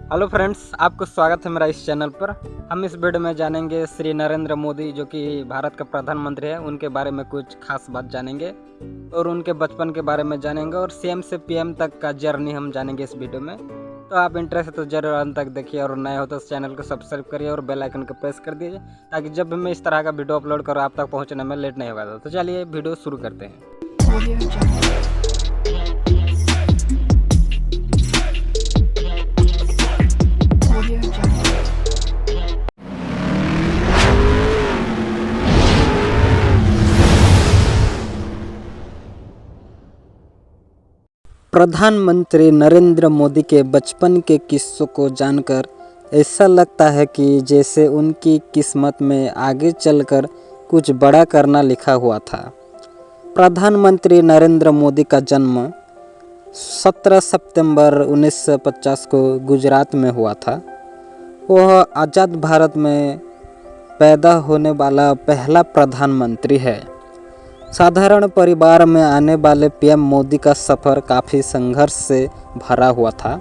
Hello friends, आपको स्वागत है मेरा इस चैनल पर। हम इस वीडियो में जानेंगे श्री नरेंद्र मोदी जो कि भारत के प्रधानमंत्री हैं, उनके बारे में कुछ खास बात जानेंगे और उनके बचपन के बारे में जानेंगे और सीएम से पीएम तक का जर्नी हम जानेंगे इस वीडियो में। तो आप इंटरेस्ट है तो जरूर अंत तक देखिए और नए हो तो इस चैनल को सब्सक्राइब करिए और बेल आइकन को प्रेस कर दीजिए ताकि जब भी मैं इस तरह का वीडियो अपलोड करूँ आप तक पहुँचने में लेट नहीं होगा। तो चलिए वीडियो शुरू करते हैं। प्रधानमंत्री नरेंद्र मोदी के बचपन के किस्सों को जानकर ऐसा लगता है कि जैसे उनकी किस्मत में आगे चलकर कुछ बड़ा करना लिखा हुआ था। प्रधानमंत्री नरेंद्र मोदी का जन्म 17 सितंबर 1950 को गुजरात में हुआ था। वह आज़ाद भारत में पैदा होने वाला पहला प्रधानमंत्री है। साधारण परिवार में आने वाले पीएम मोदी का सफ़र काफ़ी संघर्ष से भरा हुआ था।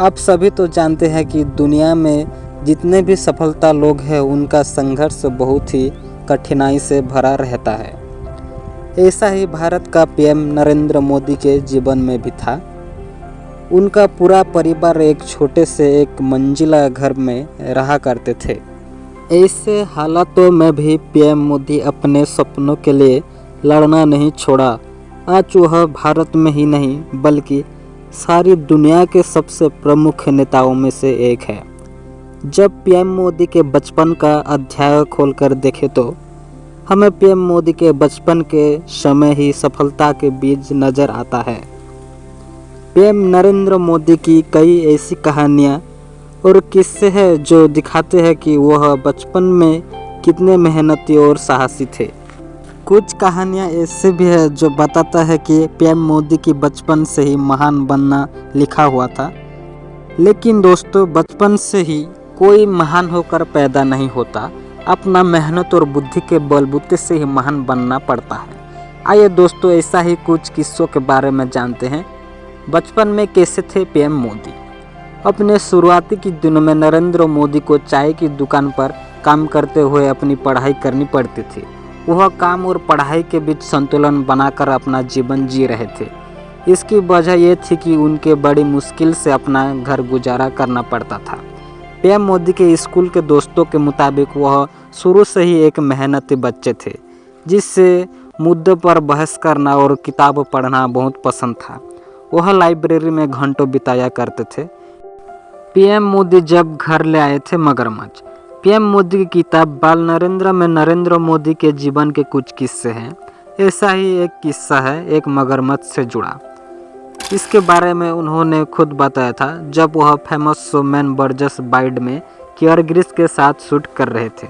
आप सभी तो जानते हैं कि दुनिया में जितने भी सफलता लोग हैं उनका संघर्ष बहुत ही कठिनाई से भरा रहता है। ऐसा ही भारत का पीएम नरेंद्र मोदी के जीवन में भी था। उनका पूरा परिवार एक छोटे से एक मंजिला घर में रहा करते थे। ऐसे हालातों में भी पीएम मोदी अपने सपनों के लिए लड़ना नहीं छोड़ा। आज वह भारत में ही नहीं बल्कि सारी दुनिया के सबसे प्रमुख नेताओं में से एक है। जब पीएम मोदी के बचपन का अध्याय खोलकर देखें तो हमें पीएम मोदी के बचपन के समय ही सफलता के बीज नज़र आता है। पीएम नरेंद्र मोदी की कई ऐसी कहानियाँ और किस्से हैं जो दिखाते हैं कि वह बचपन में कितने मेहनती और साहसी थे। कुछ कहानियाँ ऐसे भी है जो बताता है कि पीएम मोदी की बचपन से ही महान बनना लिखा हुआ था। लेकिन दोस्तों, बचपन से ही कोई महान होकर पैदा नहीं होता। अपना मेहनत और बुद्धि के बलबूते से ही महान बनना पड़ता है। आइए दोस्तों, ऐसा ही कुछ किस्सों के बारे में जानते हैं। बचपन में कैसे थे पीएम मोदी। अपने शुरुआती के दिनों में नरेंद्र मोदी को चाय की दुकान पर काम करते हुए अपनी पढ़ाई करनी पड़ती थी। वह काम और पढ़ाई के बीच संतुलन बनाकर अपना जीवन जी रहे थे। इसकी वजह यह थी कि उनके बड़ी मुश्किल से अपना घर गुजारा करना पड़ता था। पीएम मोदी के स्कूल के दोस्तों के मुताबिक वह शुरू से ही एक मेहनती बच्चे थे जिससे मुद्दों पर बहस करना और किताब पढ़ना बहुत पसंद था। वह लाइब्रेरी में घंटों बिताया करते थे। पीएम मोदी जब घर ले आए थे मगरमच्छ। पीएम मोदी की किताब बाल नरेंद्र में नरेंद्र मोदी के जीवन के कुछ किस्से हैं। ऐसा ही एक किस्सा है एक मगरमच्छ से जुड़ा। इसके बारे में उन्होंने खुद बताया था जब वह famous show man Burgess wide में कियर ग्रिस के साथ शूट कर रहे थे।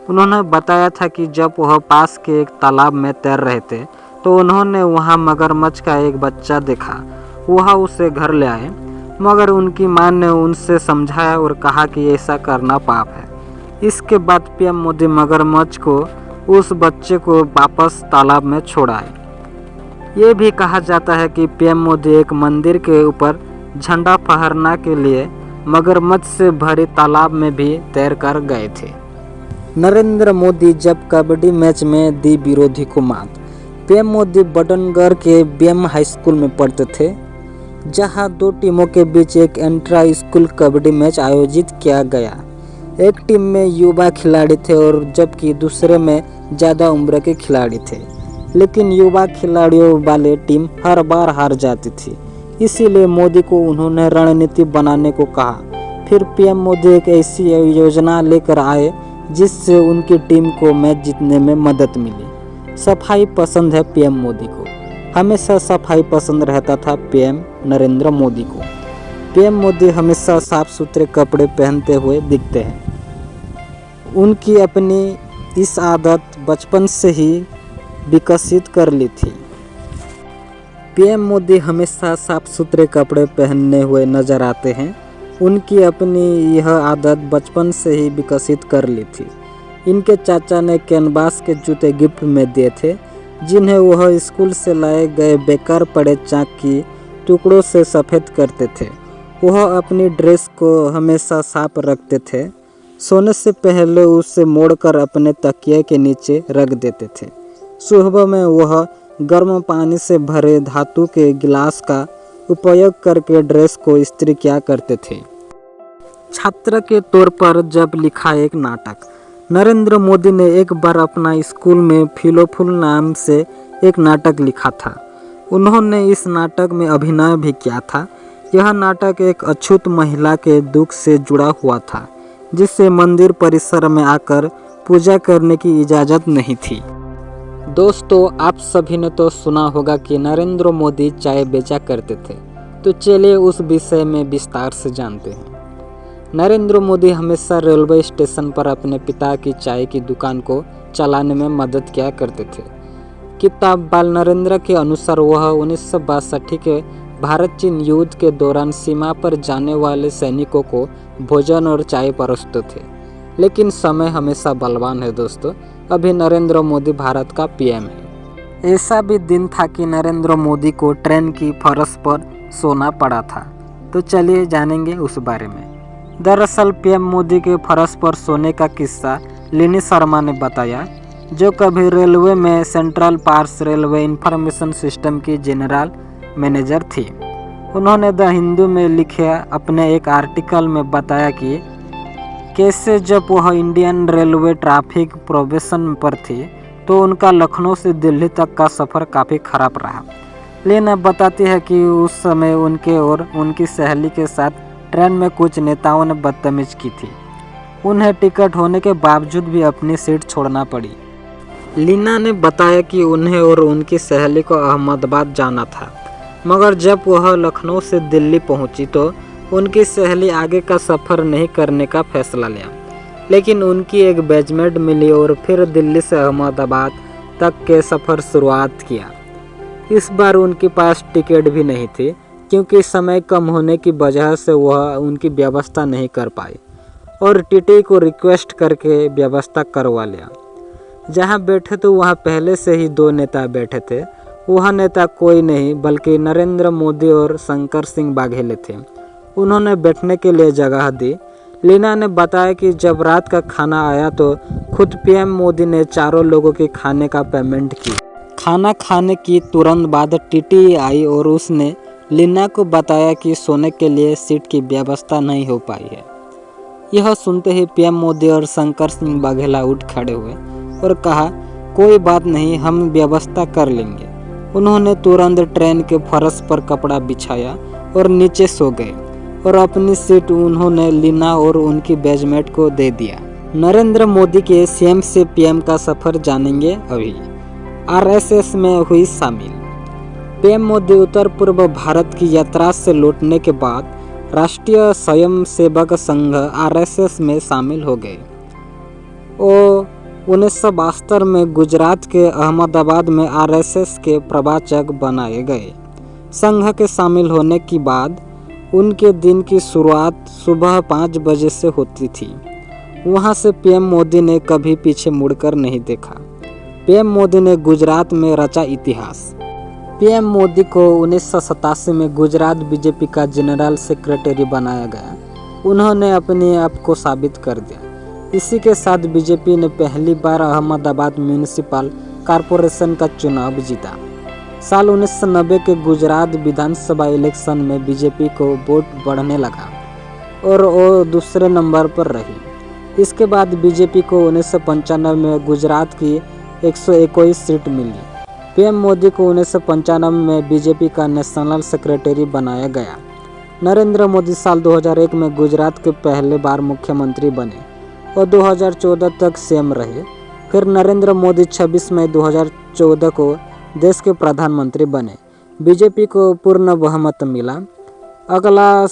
उन्होंने बताया था कि जब वह पास के एक तालाब में तैर रहे थे तो उन्होंने वहां मगरमच्छ का एक बच्चा देखा। वह उसे घर ले आए मगर उनकी मां ने उनसे समझाया और कहा कि ऐसा करना पाप है। इसके बाद पीएम मोदी मगरमच्छ को उस बच्चे को वापस तालाब में छोड़ाए। ये भी कहा जाता है कि पीएम मोदी एक मंदिर के ऊपर झंडा फहराने के लिए मगरमच्छ से भरे तालाब में भी तैर कर गए थे। नरेंद्र मोदी जब कबड्डी मैच में दी विरोधी को मात। पीएम मोदी बटनगर के बीएम हाई स्कूल में पढ़ते थे जहां दो टीमों के बीच एक इंट्रा स्कूल कबड्डी मैच आयोजित किया गया। एक टीम में युवा खिलाड़ी थे और जबकि दूसरे में ज़्यादा उम्र के खिलाड़ी थे। लेकिन युवा खिलाड़ियों वाले टीम हर बार हार जाती थी। इसीलिए मोदी को उन्होंने रणनीति बनाने को कहा। फिर पीएम मोदी एक ऐसी योजना लेकर आए जिससे उनकी टीम को मैच जीतने में मदद मिली। सफाई पसंद है पीएम मोदी को। हमेशा सफाई पसंद रहता था पीएम नरेंद्र मोदी को। पीएम मोदी हमेशा साफ सुथरे कपड़े पहनते हुए दिखते हैं। उनकी अपनी इस आदत बचपन से ही विकसित कर ली थी। पीएम मोदी हमेशा साफ सुथरे कपड़े पहनने हुए नजर आते हैं। उनकी अपनी यह आदत बचपन से ही विकसित कर ली थी। इनके चाचा ने कैनवास के जूते गिफ्ट में दिए थे जिन्हें वह स्कूल से लाए गए बेकार पड़े चाक की टुकड़ों से सफ़ेद करते थे वह अपनी ड्रेस को हमेशा साफ रखते थे। सोने से पहले उसे मोड़कर अपने तकिए के नीचे रख देते थे। सुबह में वह गर्म पानी से भरे धातु के गिलास का उपयोग करके ड्रेस को इस्त्री किया करते थे। छात्र के तौर पर जब लिखा एक नाटक। नरेंद्र मोदी ने एक बार अपना स्कूल में फिलोफूल नाम से एक नाटक लिखा था। उन्होंने इस नाटक में अभिनय भी किया था। यह नाटक एक अछूत महिला के दुख से जुड़ा हुआ था, जिसे मंदिर परिसर में आकर पूजा करने की इजाज़त नहीं थी। दोस्तों, आप सभी ने तो सुना होगा कि नरेंद्र मोदी चाय बेचा करते थे, तो चलिए उस विषय में विस्तार से जानते हैं। नरेंद्र मोदी हमेशा रेलवे स्टेशन पर अपने पिता की चाय की दुकान को चलाने में मदद किया करते थे। किताब बाल नरेंद्र के अनुसार वह 1962 के भारत चीन युद्ध के दौरान सीमा पर जाने वाले सैनिकों को भोजन और चाय परोसते थे। लेकिन समय हमेशा बलवान है दोस्तों। अभी नरेंद्र मोदी भारत का पीएम है। ऐसा भी दिन था कि नरेंद्र मोदी को ट्रेन की फर्श पर सोना पड़ा था। तो चलिए जानेंगे उस बारे में। दरअसल पीएम मोदी के फर्श पर सोने का किस्सा लिनी शर्मा ने बताया, जो कभी रेलवे में सेंट्रल पार्स रेलवे इंफॉर्मेशन सिस्टम की जनरल मैनेजर थी। उन्होंने द हिंदू में लिखे अपने एक आर्टिकल में बताया कि कैसे जब वह इंडियन रेलवे ट्रैफिक प्रोबेशन पर थी तो उनका लखनऊ से दिल्ली तक का सफ़र काफ़ी ख़राब रहा। लीना बताती है कि उस समय उनके और उनकी सहेली के साथ ट्रेन में कुछ नेताओं ने बदतमीज़ी की थी। उन्हें टिकट होने के बावजूद भी अपनी सीट छोड़ना पड़ी। लीना ने बताया कि उन्हें और उनकी सहेली को अहमदाबाद जाना था, मगर जब वह लखनऊ से दिल्ली पहुंची तो उनकी सहेली आगे का सफ़र नहीं करने का फैसला लिया। लेकिन उनकी एक बैचमेट मिली और फिर दिल्ली से अहमदाबाद तक के सफ़र शुरुआत किया। इस बार उनके पास टिकट भी नहीं थी, क्योंकि समय कम होने की वजह से वह उनकी व्यवस्था नहीं कर पाई और टीटी को रिक्वेस्ट करके व्यवस्था करवा लिया। जहां बैठे तो वहां पहले से ही 2 नेता बैठे थे। वह नेता कोई नहीं बल्कि नरेंद्र मोदी और शंकर सिंह वाघेले थे। उन्होंने बैठने के लिए जगह दी। लीना ने बताया कि जब रात का खाना आया तो खुद पीएम मोदी ने चारों लोगों के खाने का पेमेंट की। खाना खाने की तुरंत बाद टीटी आई और उसने लीना को बताया कि सोने के लिए सीट की व्यवस्था नहीं हो पाई है। यह सुनते ही पीएम मोदी और शंकर सिंह वाघेला उठ खड़े हुए और कहा, कोई बात नहीं, हम व्यवस्था कर लेंगे। उन्होंने तुरंत ट्रेन के फर्श पर कपड़ा बिछाया और नीचे सो गए और अपनी सीट उन्होंने लीना और उनकी बैचमेट को दे दिया। नरेंद्र मोदी के सीएम से पीएम का सफर जानेंगे अभी। आरएसएस में हुई शामिल। पीएम मोदी उत्तर पूर्व भारत की यात्रा से लौटने के बाद राष्ट्रीय स्वयंसेवक संघ आरएसएस में शामिल हो गए। वो 1972 में गुजरात के अहमदाबाद में आरएसएस के प्रवक्ता बनाए गए। संघ के शामिल होने के बाद उनके दिन की शुरुआत सुबह 5 बजे से होती थी। वहां से पीएम मोदी ने कभी पीछे मुड़कर नहीं देखा। पीएम मोदी ने गुजरात में रचा इतिहास। पीएम मोदी को 1987 में गुजरात बीजेपी का जनरल सेक्रेटरी बनाया गया। उन्होंने अपने आप को साबित कर दिया। इसी के साथ बीजेपी ने पहली बार अहमदाबाद म्यूनिसिपल कॉरपोरेशन का चुनाव जीता। साल 1990 के गुजरात विधानसभा इलेक्शन में बीजेपी को वोट बढ़ने लगा और वो दूसरे नंबर पर रही। इसके बाद बीजेपी को 1995 में गुजरात की 121 सीट मिली। पीएम मोदी को 1995 में बीजेपी का नेशनल सेक्रेटरी बनाया गया। नरेंद्र मोदी साल 2001 में गुजरात के पहले बार मुख्यमंत्री बने और 2014 तक सीएम रहे। फिर नरेंद्र मोदी 26 मई 2014 को देश के प्रधानमंत्री बने। बीजेपी को पूर्ण बहुमत मिला। अगला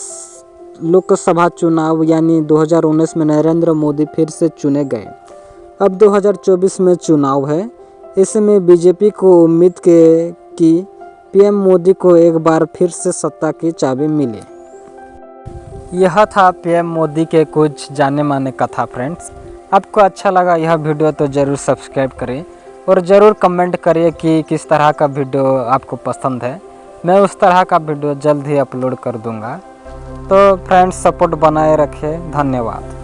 लोकसभा चुनाव यानी 2019 में नरेंद्र मोदी फिर से चुने गए। अब 2024 में चुनाव है। इसमें बीजेपी को उम्मीद है कि पीएम मोदी को एक बार फिर से सत्ता की चाबी मिले। यह था पीएम मोदी के कुछ जाने माने कथा। फ्रेंड्स, आपको अच्छा लगा यह वीडियो तो ज़रूर सब्सक्राइब करें और ज़रूर कमेंट करिए कि किस तरह का वीडियो आपको पसंद है। मैं उस तरह का वीडियो जल्द ही अपलोड कर दूंगा। तो फ्रेंड्स सपोर्ट बनाए रखें। धन्यवाद।